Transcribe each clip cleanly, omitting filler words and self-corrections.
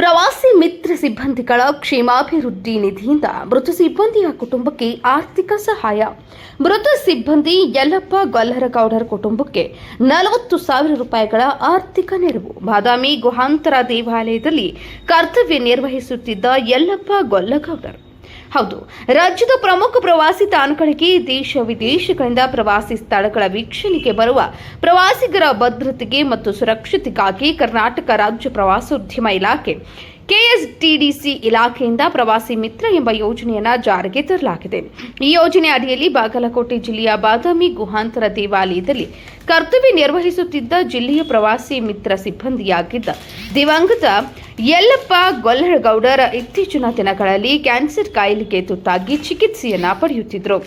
ಪ್ರವಾಸಿ ಮಿತ್ರ ಸಿಬ್ಬಂದಿಗಳ ಕ್ಷೇಮಾಭಿವೃದ್ಧಿ ನಿಧಿಯಿಂದ ಮೃತ ಸಿಬ್ಬಂದಿಯ ಕುಟುಂಬಕ್ಕೆ ಆರ್ಥಿಕ ಸಹಾಯ. ಮೃತ ಸಿಬ್ಬಂದಿ ಯಲ್ಲಪ್ಪ ಗೊಲ್ಲರಗೌಡರ ಕುಟುಂಬಕ್ಕೆ 40,000 ರೂಪಾಯಿಗಳ ಆರ್ಥಿಕ ನೆರವು. ಬಾದಾಮಿ ಗುಹಾಂತರ ದೇವಾಲಯದಲ್ಲಿ ಕರ್ತವ್ಯ ನಿರ್ವಹಿಸುತ್ತಿದ್ದ ಯಲ್ಲಪ್ಪ ಗೊಲ್ಲಗೌಡರು. ಹೌದು, ರಾಜ್ಯದ ಪ್ರಮುಖ ಪ್ರವಾಸಿ ತಾಣಗಳಿಗೆ ದೇಶ ವಿದೇಶಗಳಿಂದ ಪ್ರವಾಸಿ ಸ್ಥಳಗಳ ವೀಕ್ಷಣೆಗೆ ಬರುವ ಪ್ರವಾಸಿಗರ ಭದ್ರತೆಗೆ ಮತ್ತು ಸುರಕ್ಷತೆಗಾಗಿ ಕರ್ನಾಟಕ ರಾಜ್ಯ ಪ್ರವಾಸೋದ್ಯಮ ಇಲಾಖೆ ಕೆಎಸ್ಟಿಡಿಸಿ ಇಲಾಖೆಯಿಂದ ಪ್ರವಾಸಿ ಮಿತ್ರ ಎಂಬ ಯೋಜನೆಯನ್ನು ಜಾರಿಗೆ ತರಲಾಗಿದೆ. ಈ ಯೋಜನೆ ಅಡಿಯಲ್ಲಿ ಬಾಗಲಕೋಟೆ ಜಿಲ್ಲೆಯ ಬಾದಾಮಿ ಗುಹಾಂತರ ದೇವಾಲಯದಲ್ಲಿ ಕರ್ತವ್ಯ ನಿರ್ವಹಿಸುತ್ತಿದ್ದ ಜಿಲ್ಲೆಯ ಪ್ರವಾಸಿ ಮಿತ್ರ ಸಿಬ್ಬಂದಿಯಾಗಿದ್ದ ದಿವಂಗತ ಯಲ್ಲಪ್ಪ ಗೊಲ್ಲರಗೌಡರ ಇತ್ತೀಚಿನ ದಿನಗಳಲ್ಲಿ ಕ್ಯಾನ್ಸರ್ ಕಾಯಿಲೆಗೆ ತುತ್ತಾಗಿ ಚಿಕಿತ್ಸೆಯನ್ನ ಪಡೆಯುತ್ತಿದ್ದರು.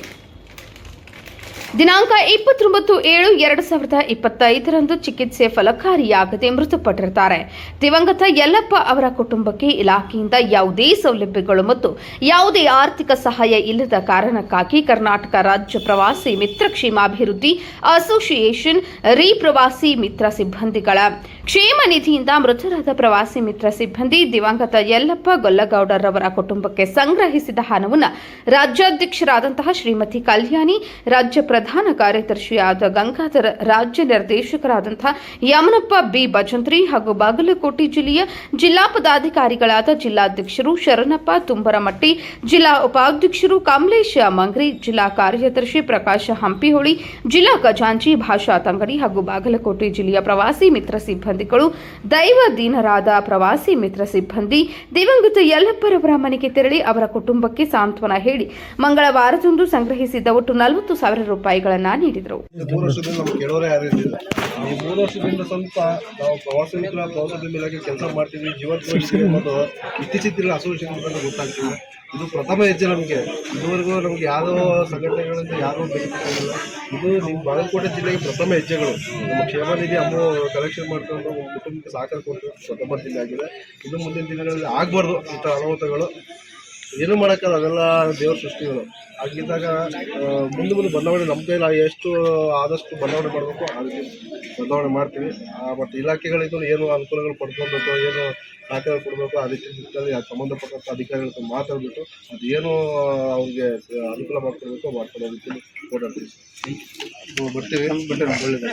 ದಿನಾಂಕ 29/7/2025 ಚಿಕಿತ್ಸೆ ಫಲಕಾರಿಯಾಗದೆ ಮೃತಪಟ್ಟಿರುತ್ತಾರೆ. ದಿವಂಗತ ಯಲ್ಲಪ್ಪ ಅವರ ಕುಟುಂಬಕ್ಕೆ ಇಲಾಖೆಯಿಂದ ಯಾವುದೇ ಸೌಲಭ್ಯಗಳು ಮತ್ತು ಯಾವುದೇ ಆರ್ಥಿಕ ಸಹಾಯ ಇಲ್ಲದ ಕಾರಣಕ್ಕಾಗಿ ಕರ್ನಾಟಕ ರಾಜ್ಯ ಪ್ರವಾಸಿ ಮಿತ್ರ ಕ್ಷೇಮಾಭಿವೃದ್ಧಿ ಅಸೋಸಿಯೇಷನ್ ಪ್ರವಾಸಿ ಮಿತ್ರ ಸಿಬ್ಬಂದಿಗಳ ಕ್ಷೇಮ ನಿಧಿಯಿಂದ ಮೃತರಾದ ಪ್ರವಾಸಿ ಮಿತ್ರ ಸಿಬ್ಬಂದಿ ದಿವಂಗತ ಯಲ್ಲಪ್ಪ ಗೊಲ್ಲಗೌಡರವರ ಕುಟುಂಬಕ್ಕೆ ಸಂಗ್ರಹಿಸಿದ ಹಣವನ್ನು ರಾಜ್ಯಾಧ್ಯಕ್ಷರಾದಂತಹ ಶ್ರೀಮತಿ ಕಲ್ಯಾಣಿ, ರಾಜ್ಯ ಪ್ರಧಾನ ಕಾರ್ಯದರ್ಶಿಯಾದ ಗಂಗಾಧರ, ರಾಜ್ಯ ನಿರ್ದೇಶಕರಾದಂತಹ ಯಮನಪ್ಪ ಬಿ ಭಜಂತ್ರಿ ಹಾಗೂ ಬಾಗಲಕೋಟೆ ಜಿಲ್ಲೆಯ ಜಿಲ್ಲಾ ಪದಾಧಿಕಾರಿಗಳಾದ ಜಿಲ್ಲಾಧ್ಯಕ್ಷರು ಶರಣಪ್ಪ ತುಂಬರಮಟ್ಟಿ, ಜಿಲ್ಲಾ ಉಪಾಧ್ಯಕ್ಷರು ಕಮಲೇಶ ಮಂಗ್ರಿ, ಜಿಲ್ಲಾ ಕಾರ್ಯದರ್ಶಿ ಪ್ರಕಾಶ ಹಂಪಿಹೊಳಿ, ಜಿಲ್ಲಾ ಖಜಾಂಚಿ ಭಾಷಾ ತಂಗಡಿ ಹಾಗೂ ಬಾಗಲಕೋಟೆ ಜಿಲ್ಲೆಯ ಪ್ರವಾಸಿ ಮಿತ್ರ ಸಿಬ್ಬಂದಿಗಳು, ದೈವ ದೀನರಾದ ಪ್ರವಾಸಿ ಮಿತ್ರ ಸಿಬ್ಬಂದಿ ದಿವಂಗತ ಯಲ್ಲಪ್ಪರವರ ಮನೆಗೆ ತೆರಳಿ ಅವರ ಕುಟುಂಬಕ್ಕೆ ಸಾಂತ್ವನ ಹೇಳಿ ಮಂಗಳವಾರದಂದು ಸಂಗ್ರಹಿಸಿದ್ದ ಒಟ್ಟು 40,000 ರೂಪಾಯಿಗಳನ್ನ ನೀಡಿದರು. 3 ವರ್ಷದಿಂದ ನಮ್ಗೆ ಕೇಳೋರೇ ಯಾರು ಇರಲಿಲ್ಲ. ಈ 3 ವರ್ಷದಿಂದ ಸ್ವಲ್ಪ ನಾವು ಪ್ರವಾಸೋದ್ಯಮ ಇಲಾಖೆ ಕೆಲಸ ಮಾಡ್ತೀವಿ, ಜೀವನ ಅನ್ನೋದು ಇತ್ತೀಚಿನ ದಿನ ಅಸೋಸಿಯೇಷನ್ ಗೊತ್ತಾಗ್ತಿಲ್ಲ. ಇದು ಪ್ರಥಮ ಹೆಜ್ಜೆ ನಮಗೆ. ಇದುವರೆಗೂ ನಮ್ಗೆ ಯಾವುದೋ ಸಂಘಟನೆಗಳಿಂದ ಯಾರೂ ಬೇಕಿಲ್ಲ. ಇದು ನಿಮ್ಮ ಬಾಗಲಕೋಟೆ ಜಿಲ್ಲೆಗೆ ಪ್ರಥಮ ಹೆಜ್ಜೆಗಳು. ನಮ್ಮ ಕ್ಷೇಮ ನಿಧಿ ಕಲೆಕ್ಷನ್ ಮಾಡ್ಕೊಂಡು ಕುಟುಂಬಕ್ಕೆ ಸಹಕಾರ ಕೊಟ್ಟು ಪ್ರಥಮ ಜಿಲ್ಲೆ ಆಗಿದೆ. ಇದು ಮುಂದಿನ ದಿನಗಳಲ್ಲಿ ಆಗಬಾರ್ದು. ಇಂಥ ಅನಾಹುತಗಳು ಏನು ಮಾಡೋಕ್ಕಲ್ಲ, ಅದೆಲ್ಲ ದೇವ್ರ ಸೃಷ್ಟಿಗಳು. ಹಾಗಿದ್ದಾಗ ಮುಂದೆ ಬದಲಾವಣೆ ನಮ್ಮ ಕೈಲಿ ಎಷ್ಟು ಆದಷ್ಟು ಬದಲಾವಣೆ ಮಾಡಬೇಕು, ಆ ರೀತಿ ಬದಲಾವಣೆ ಮಾಡ್ತೀವಿ. ಮತ್ತು ಇಲಾಖೆಗಳಿಂದ ಏನು ಅನುಕೂಲಗಳು ಪಡ್ಕೊಬೇಕು, ಏನು ಸಹಕಾರ ಕೊಡಬೇಕು, ಆ ರೀತಿ ನಿಟ್ಟಿನಲ್ಲಿ ಸಂಬಂಧಪಟ್ಟಂಥ ಅಧಿಕಾರಿಗಳ ಹತ್ರ ಮಾತಾಡಿಬಿಟ್ಟು ಅದೇನು ಅವ್ರಿಗೆ ಅನುಕೂಲ ಮಾಡ್ಕೊಡ್ಬೇಕು ಮಾಡ್ಕೊಳ್ಳೋ ರೀತಿಯಲ್ಲಿ ಓಡಾಡ್ತೀವಿ. ಬರ್ತೀವಿ. ಒಳ್ಳೆಯದು.